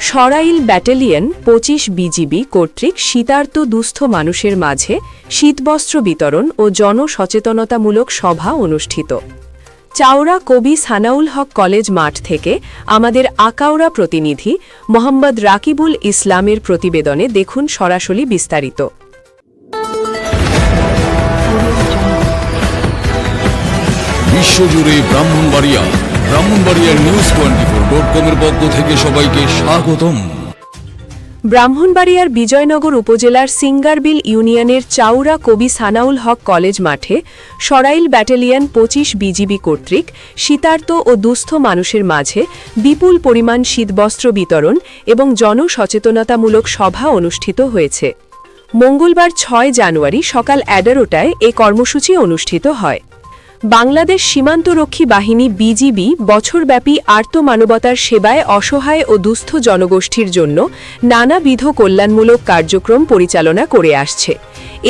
Sarail battalion ২৫ BGB কর্তৃক শীতার্ত দুস্থ মানুষের মাঝে শীতবস্ত্র বিতরণ ও জনসচেতনতামূলক সভা অনুষ্ঠিত। চাওড়া কবি সানাউল হক কলেজ মাঠ থেকে আমাদের আকাউড়া প্রতিনিধি মোহাম্মদ রাকিবুল ইসলামের প্রতিবেদনে দেখুন সরাসরি বিস্তারিত। বিশ্বজুড়ে ব্রাহ্মণবাড়িয়ার news24.com-এর পক্ষ থেকে সবাইকে স্বাগতম। ব্রাহ্মণবাড়িয়ার বিজয়নগর উপজেলার সিঙ্গারবিল ইউনিয়নের চাওড়া কবি সানাউল হক কলেজ মাঠে সরাইল ব্যাটালিয়ন ২৫ বিজিবি কর্তৃক শীতার্ত ও দুস্থ মানুষের মাঝে বিপুল পরিমাণ শীতবস্ত্র বিতরণ এবং জনসচেতনতামূলক সভা অনুষ্ঠিত হয়েছে। মঙ্গলবার ৬ জানুয়ারি সকাল ১১টায় এ কর্মসূচি অনুষ্ঠিত হয়। বাংলাদেশ সীমান্তরক্ষী বাহিনী বিজিবি বছরব্যাপী আর্ত মানবতার সেবায় অসহায় ও দুস্থ জনগোষ্ঠীর জন্য নানাবিধ কল্যাণমূলক কার্যক্রম পরিচালনা করে আসছে।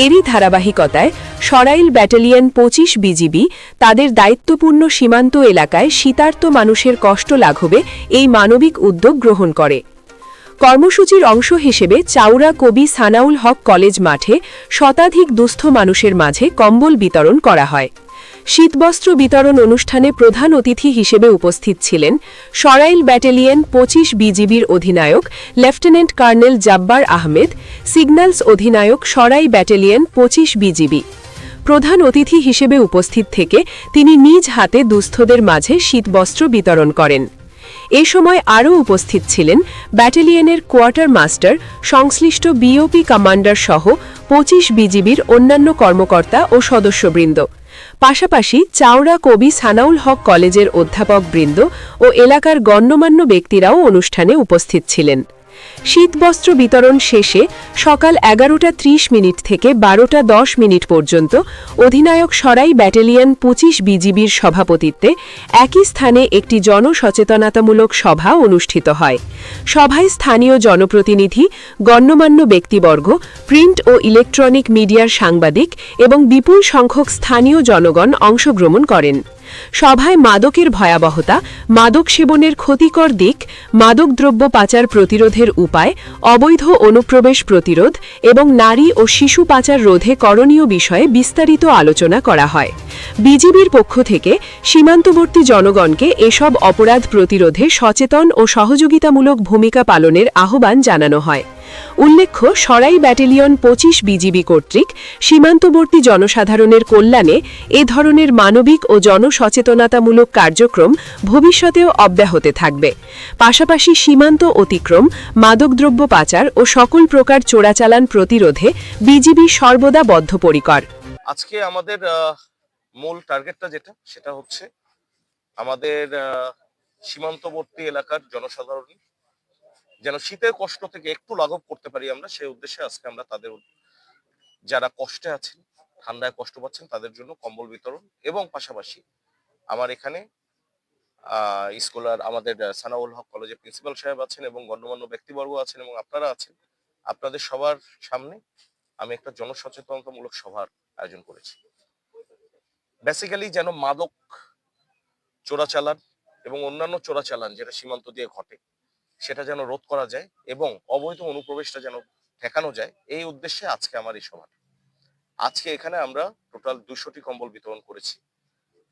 এরই ধারাবাহিকতায় সরাইল ব্যাটালিয়ন ২৫ বিজিবি তাদের দায়িত্বপূর্ণ সীমান্ত এলাকায় শীতার্ত মানুষের কষ্ট লাঘবে এই মানবিক উদ্যোগ গ্রহণ করে। কর্মসূচির অংশ হিসেবে চাওড়া কবি সানাউল হক কলেজ মাঠে শতাধিক দুস্থ মানুষের মাঝে কম্বল বিতরণ করা হয়। শীতবস্ত্র বিতরণ অনুষ্ঠানে প্রধান অতিথি হিসেবে উপস্থিত ছিলেন সরাইল ব্যাটালিয়ন ২৫ বিজিবির অধিনায়ক lieutenant colonel Jabbar Ahmed, signals অধিনায়ক সরাই ব্যাটালিয়ন ২৫ বিজিবি। প্রধান অতিথি হিসেবে উপস্থিত থেকে তিনি নিজ হাতে দুস্থদের মাঝে শীতবস্ত্র বিতরণ করেন। এ সময় আরও উপস্থিত ছিলেন ব্যাটালিয়নের কোয়ার্টার মাস্টার, সংশ্লিষ্ট বিওপি কমান্ডার সহ ২৫ বিজিবির অন্যান্য কর্মকর্তা ও সদস্যবৃন্দ। পাশাপাশি চাওড়া কবি সানাউল হক কলেজের অধ্যাপকবৃন্দ ও এলাকার গণ্যমান্য ব্যক্তিরাও অনুষ্ঠানে উপস্থিত ছিলেন। শীতবস্ত্র বিতরণ শেষে সকাল ১১:৩০ থেকে ১২:১০ পর্যন্ত অধিনায়ক সরাই ব্যাটালিয়ন ২৫ বিজিবির সভাপতিত্বে একই স্থানে একটি জনসচেতনতামূলক সভা অনুষ্ঠিত হয়। সভায় স্থানীয় জনপ্রতিনিধি, গণ্যমান্য ব্যক্তিবর্গ, প্রিন্ট ও ইলেকট্রনিক মিডিয়ার সাংবাদিক এবং বিপুল সংখ্যক স্থানীয় জনগণ অংশগ্রহণ করেন। সভায় মাদকের ভয়াবহতা, মাদক সেবনের ক্ষতিকর দিক, মাদকদ্রব্য পাচার প্রতিরোধের উপায়, অবৈধ অনুপ্রবেশ প্রতিরোধ এবং নারী ও শিশু পাচার রোধে করণীয় বিষয়ে বিস্তারিত আলোচনা করা হয়। বিজিবির পক্ষ থেকে সীমান্তবর্তী জনগণকে এসব অপরাধ প্রতিরোধে সচেতন ও সহযোগিতামূলক ভূমিকা পালনের আহ্বান জানানো হয়। উল্লেখ্য, সরাই ব্যাটালিয়ন ২৫ বিজিবি কর্তৃক সীমান্তবর্তী জনসাধারণের কল্যাণে এ ধরনের মানবিক ও জনসচেতনতামূলক কার্যক্রম ভবিষ্যতেও অব্যাহত থাকবে। পাশাপাশি সীমান্ত অতিক্রম, মাদকদ্রব্য পাচার ও সকল প্রকার চোরাচালান প্রতিরোধে বিজিবি সর্বদা বদ্ধপরিকর। আজকে আমাদের মূল টার্গেটটা সেটা হচ্ছে আমাদের সীমান্তবর্তী এলাকার জনসাধারণ যেন শীতের কষ্ট থেকে একটু লাঘব করতে পারি আমরা, সেই উদ্দেশ্যে আজকে আমরা তাদের যারা কষ্টে আছেন, ঠান্ডায় কষ্ট পাচ্ছেন তাদের জন্য কম্বল বিতরণ এবং পাশাপাশি আমার এখানে স্কুলার আমাদের সানাউল হক কলেজের প্রিন্সিপাল সাহেব আছেন এবং গণ্যমান্য ব্যক্তিবর্গ আছেন এবং আপনারা আছেন। আপনাদের সবার সামনে আমি একটা জনসচেতনতামূলক সভার আয়োজন করেছি। বেসিক্যালি যেন মাদক চোরাচালান এবং অন্যান্য চোরাচালান যেটা সীমান্ত দিয়ে ঘটে সেটা যেন রোধ করা যায় এবং অবৈধ অনুপ্রবেশটা যেন ঠেকানো যায়, এই উদ্দেশ্যে আজকে আমার এই সভাটা। আজকে এখানে আমরা টোটাল ২০০টি কম্বল বিতরণ করেছি।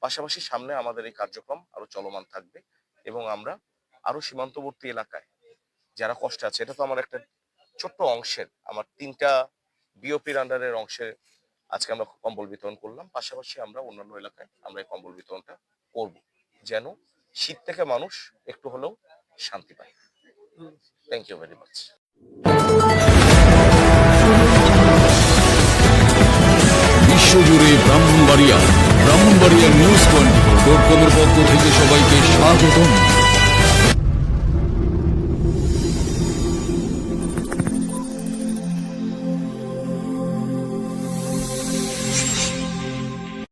পাশাপাশি সামনে আমাদের এই কার্যক্রম আরো চলমান থাকবে এবং আমরা আরো সীমান্তবর্তী এলাকায় যারা কষ্টে আছে, এটা তো আমার একটা ছোট্ট অংশের, আমার ৩টা বিওপির আন্ডারের অংশে আজকে আমরা কম্বল বিতরণ করলাম। পাশাপাশি আমরা অন্যান্য এলাকায় আমরা এই কম্বল বিতরণটা করব যেন শীত থেকে মানুষ একটু হলেও শান্তি পায়। Thank you very much. বিশ্বজুড়ে ব্রাহ্মণবাড়িয়ার news24.com-এর পক্ষ থেকে সবাইকে স্বাগতম।